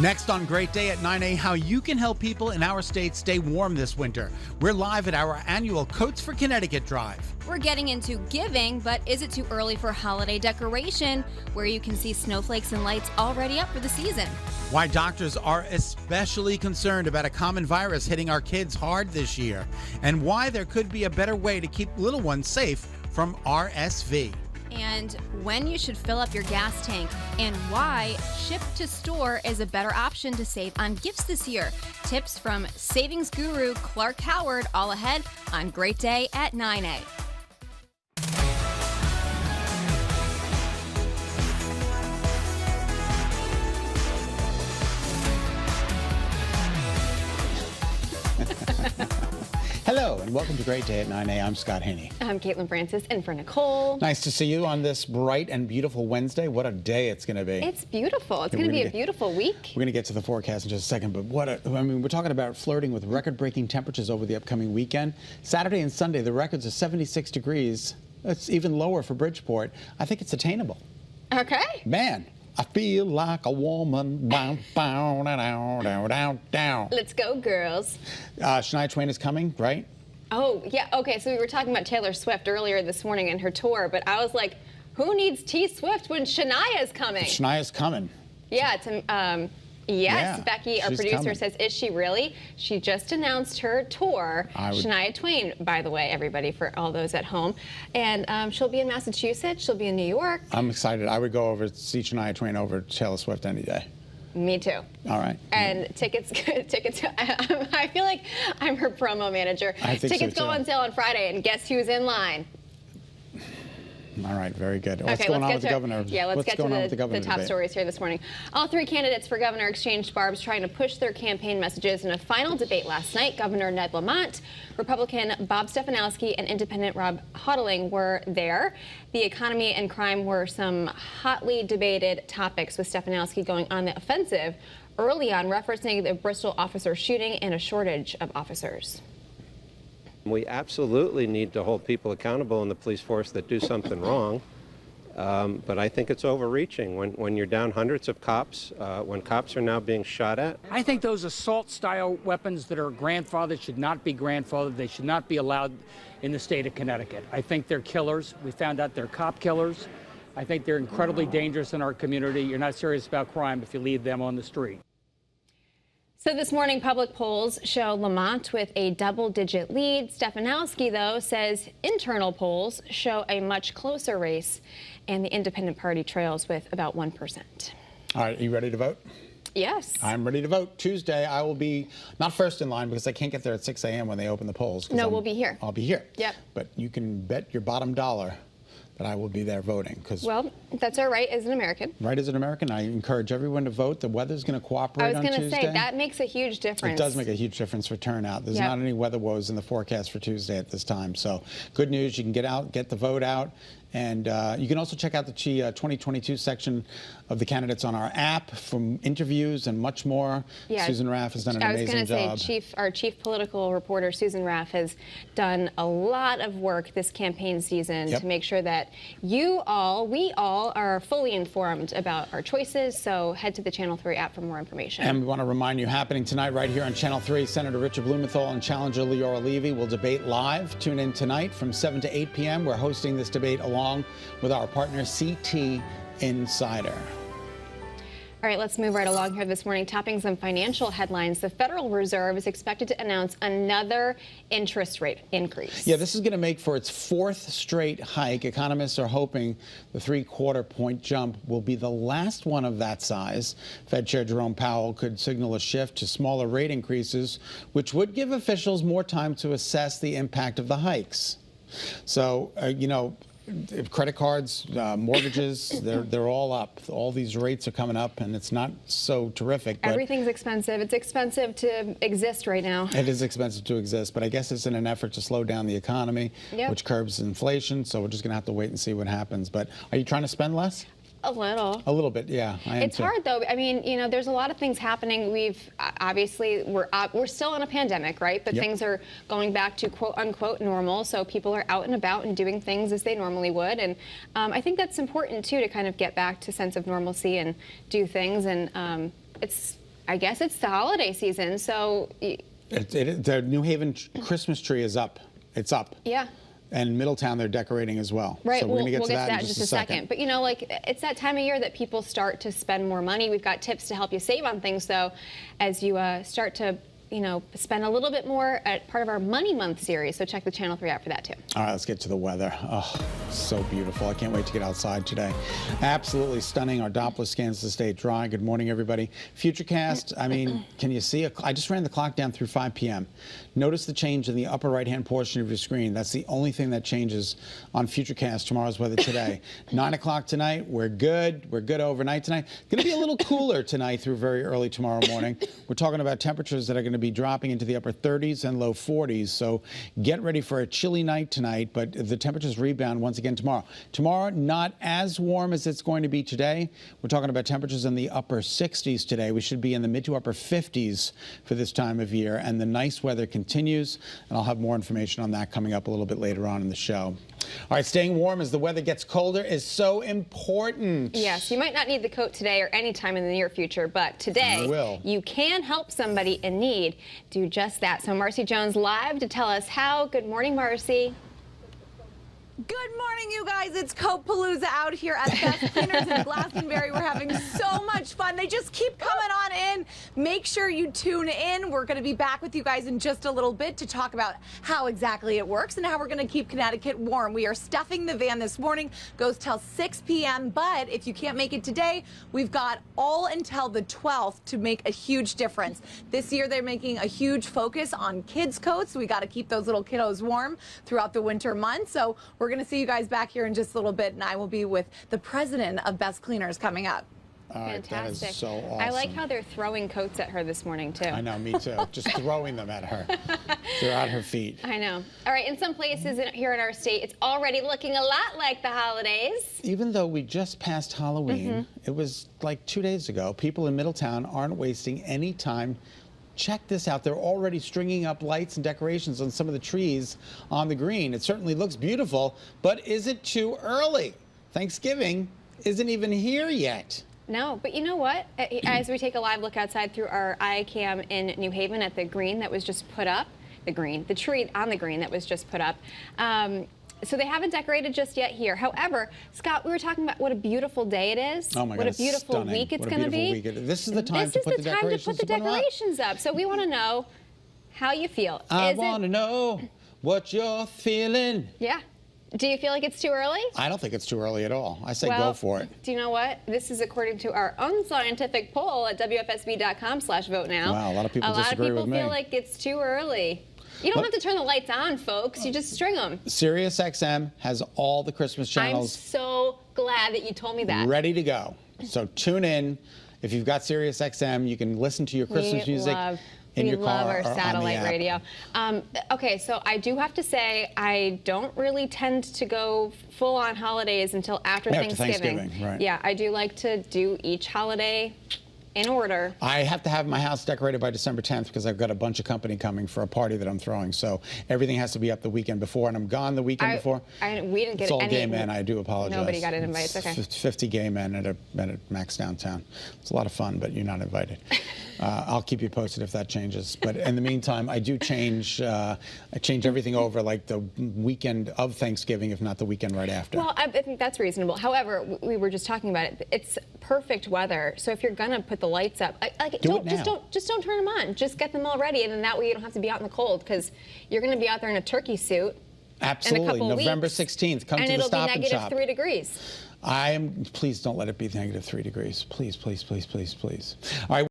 Next on Great Day at 9A, how you can help people in our state stay warm this winter. We're live at our annual Coats for Connecticut drive. We're getting into giving, but is it too early for holiday decoration, where you can see snowflakes and lights already up for the season? Why doctors are especially concerned about a common virus hitting our kids hard this year, and why there could be a better way to keep little ones safe from RSV. And when you should fill up your gas tank, and why ship to store is a better option to save on gifts this year. Tips from savings guru Clark Howard, all ahead on Great Day at 9A. Hello, and welcome to Great Day at 9A. I'm Scott Haney. I'm Caitlin Francis, in for Nicole. Nice to see you on this bright and beautiful Wednesday. What a day it's going to be. It's beautiful. It's going to be a beautiful week. We're going to get to the forecast in just a second, but we're talking about flirting with record-breaking temperatures over the upcoming weekend. Saturday and Sunday, the records are 76 degrees. That's even lower for Bridgeport. I think it's attainable. Okay. Man. I feel like a woman. Down. Let's go, girls. Shania Twain is coming, right? Oh, yeah. Okay, so we were talking about Taylor Swift earlier this morning and her tour, but I was like, who needs T Swift when Shania's coming? Shania's coming. Yeah, yes, yeah, Becky, our producer, coming. says, is she really? She just announced her tour, Shania Twain, by the way, everybody, for all those at home. And she'll be in Massachusetts, she'll be in New York. I'm excited. I would go over to see Shania Twain over Taylor Swift any day. Me too. All right. And tickets, I feel like I'm her promo manager. I think tickets so, go on sale on Friday, and guess who's in line? All right, very good. Okay, What's going on with the governor? Yeah, let's get to the top debate? stories here this morning. All three candidates for governor exchanged barbs trying to push their campaign messages in a final debate last night. Governor Ned Lamont, Republican Bob Stefanowski, and Independent Rob Hodling were there. The economy and crime were some hotly debated topics, with Stefanowski going on the offensive early on, referencing the Bristol officer shooting and a shortage of officers. We absolutely need to hold people accountable in the police force that do something wrong, but I think it's overreaching when you're down hundreds of cops, when cops are now being shot at. I think those assault-style weapons that are grandfathered should not be grandfathered. They should not be allowed in the state of Connecticut. I think they're killers. We found out they're cop killers. I think they're incredibly dangerous in our community. You're not serious about crime if you leave them on the street. So this morning, public polls show Lamont with a double-digit lead. Stefanowski, though, says internal polls show a much closer race, and the Independent Party trails with about 1%. All right, are you ready to vote? Yes. I'm ready to vote. Tuesday, I will be not first in line because I can't get there at 6 a.m. when they open the polls. No, we'll be here. I'll be here. Yep. But you can bet your bottom dollar that I will be there voting. Well, that's our right as an American. Right as an American, I encourage everyone to vote. The weather's going to cooperate on Tuesday. I was going to say, that makes a huge difference. It does make a huge difference for turnout. There's not any weather woes in the forecast for Tuesday at this time. So good news, you can get out, get the vote out. And you can also check out the 2022 section of the candidates on our app from interviews and much more. Yeah, Susan Raff has done an amazing job. I was going to say, our chief political reporter, Susan Raff, has done a lot of work this campaign season to make sure that we all are fully informed about our choices. So head to the Channel 3 app for more information. And we want to remind you, happening tonight right here on Channel 3, Senator Richard Blumenthal and challenger Leora Levy will debate live. Tune in tonight from 7 to 8 p.m. We're hosting this debate along with our partner CT Insider. All right, let's move right along here this morning. Topping some financial headlines, the Federal Reserve is expected to announce another interest rate increase. Yeah, this is going to make for its fourth straight hike. Economists are hoping the 3/4 point jump will be the last one of that size. Fed Chair Jerome Powell could signal a shift to smaller rate increases, which would give officials more time to assess the impact of the hikes. So, credit cards, mortgages, they're all up. All these rates are coming up, and it's not so terrific. But everything's expensive. It's expensive to exist right now. It is expensive to exist, but I guess it's in an effort to slow down the economy, which curbs inflation. So we're just going to have to wait and see what happens. But are you trying to spend less? A little. A little bit, yeah. It's hard, though. I mean, there's a lot of things happening. We're still in a pandemic, right? But things are going back to quote unquote normal. So people are out and about and doing things as they normally would. And I think that's important, too, to kind of get back to a sense of normalcy and do things. And it's I guess it's the holiday season, so The New Haven Christmas tree is up. It's up. yeah. And Middletown, they're decorating as well. Right, So we're we'll going to get get to that in just a second. But you know, like, it's that time of year that people start to spend more money. We've got tips to help you save on things, though, as you start to, you know, spend a little bit more at part of our Money Month series. So check the Channel 3 app for that, too. All right, let's get to the weather. Oh, so beautiful. I can't wait to get outside today. Absolutely stunning. Our Doppler scans to stay dry. Good morning, everybody. Futurecast, I mean, can you see? I just ran the clock down through 5 p.m. Notice the change in the upper right-hand portion of your screen. That's the only thing that changes on Futurecast, tomorrow's weather today. 9 o'clock tonight, we're good. We're good overnight tonight. Going to be a little cooler tonight through very early tomorrow morning. We're talking about temperatures that are going to be dropping into the upper 30s and low 40s. So get ready for a chilly night tonight, but the temperatures rebound once again tomorrow. Tomorrow, not as warm as it's going to be today. We're talking about temperatures in the upper 60s today. We should be in the mid to upper 50s for this time of year, and the nice weather continues, and I'll have more information on that coming up a little bit later on in the show. All right, staying warm as the weather gets colder is so important. Yes, you might not need the coat today or any time in the near future, but today you can help somebody in need. Do just that. So Marcy Jones live to tell us how. Good morning, Marcy. Good morning, you guys. It's Coat-Palooza out here at Best Cleaners in Glastonbury. We're having so much fun. They just keep coming on in. Make sure you tune in. We're going to be back with you guys in just a little bit to talk about how exactly it works and how we're going to keep Connecticut warm. We are stuffing the van this morning. Goes till 6 p.m. But if you can't make it today, we've got all until the 12th to make a huge difference. This year, they're making a huge focus on kids' coats. We got to keep those little kiddos warm throughout the winter months. So we're going to see you guys back here in just a little bit, and I will be with the president of Best Cleaners coming up. All right, Fantastic. that is so awesome. I like how they're throwing coats at her this morning, too. I know, me too. Just throwing them at her. They're at her feet. I know. All right, in some places here in our state, it's already looking a lot like the holidays. Even though we just passed Halloween, it was like 2 days ago, people in Middletown aren't wasting any time. Check this out. They're already stringing up lights and decorations on some of the trees on the green. It certainly looks beautiful, but is it too early? Thanksgiving isn't even here yet. No, but you know what? As we take a live look outside through our iCam in New Haven at the green that was just put up, the tree on the green that was just put up, so they haven't decorated just yet here. However, Scott, we were talking about what a beautiful day it is. Oh my God, what a beautiful stunning. week it's What a going to be. beautiful week. This is the time to put the decorations up. So we want to know how you feel. I want to know what you're feeling. Yeah. Do you feel like it's too early? I don't think it's too early at all. I say go for it. Do you know what? This is according to our unscientific poll at WFSB.com/vote now. Wow, a lot of people disagree with me. A lot of people feel like it's too early. You don't have to turn the lights on, folks. You just string them. Sirius XM has all the Christmas channels. I'm so glad that you told me that. Ready to go. So tune in. If you've got Sirius XM, you can listen to your Christmas music in your car. We love our or on the satellite app. radio. Okay, so I do have to say I don't really tend to go full on holidays until after Thanksgiving. Right. Yeah, I do like to do each holiday in order. I have to have my house decorated by December 10th because I've got a bunch of company coming for a party that I'm throwing. So everything has to be up the weekend before, and I'm gone the weekend before. We didn't get it's all any. gay men. I do apologize. Nobody got an invite. It's okay. 50 gay men at a Max downtown. It's a lot of fun, but you're not invited. I'll keep you posted if that changes. But in the meantime, I do change. I change everything over like the weekend of Thanksgiving, if not the weekend right after. Well, I think that's reasonable. However, we were just talking about it. It's perfect weather. So if you're gonna put the lights up, just don't turn them on. Just get them all ready, and then that way you don't have to be out in the cold because you're gonna be out there in a turkey suit. Absolutely. In a couple November weeks, 16th. Come to the Stop and Shop. And it'll be -3 degrees. Please don't let it be -3 degrees. Please, please, please, please, please. All right.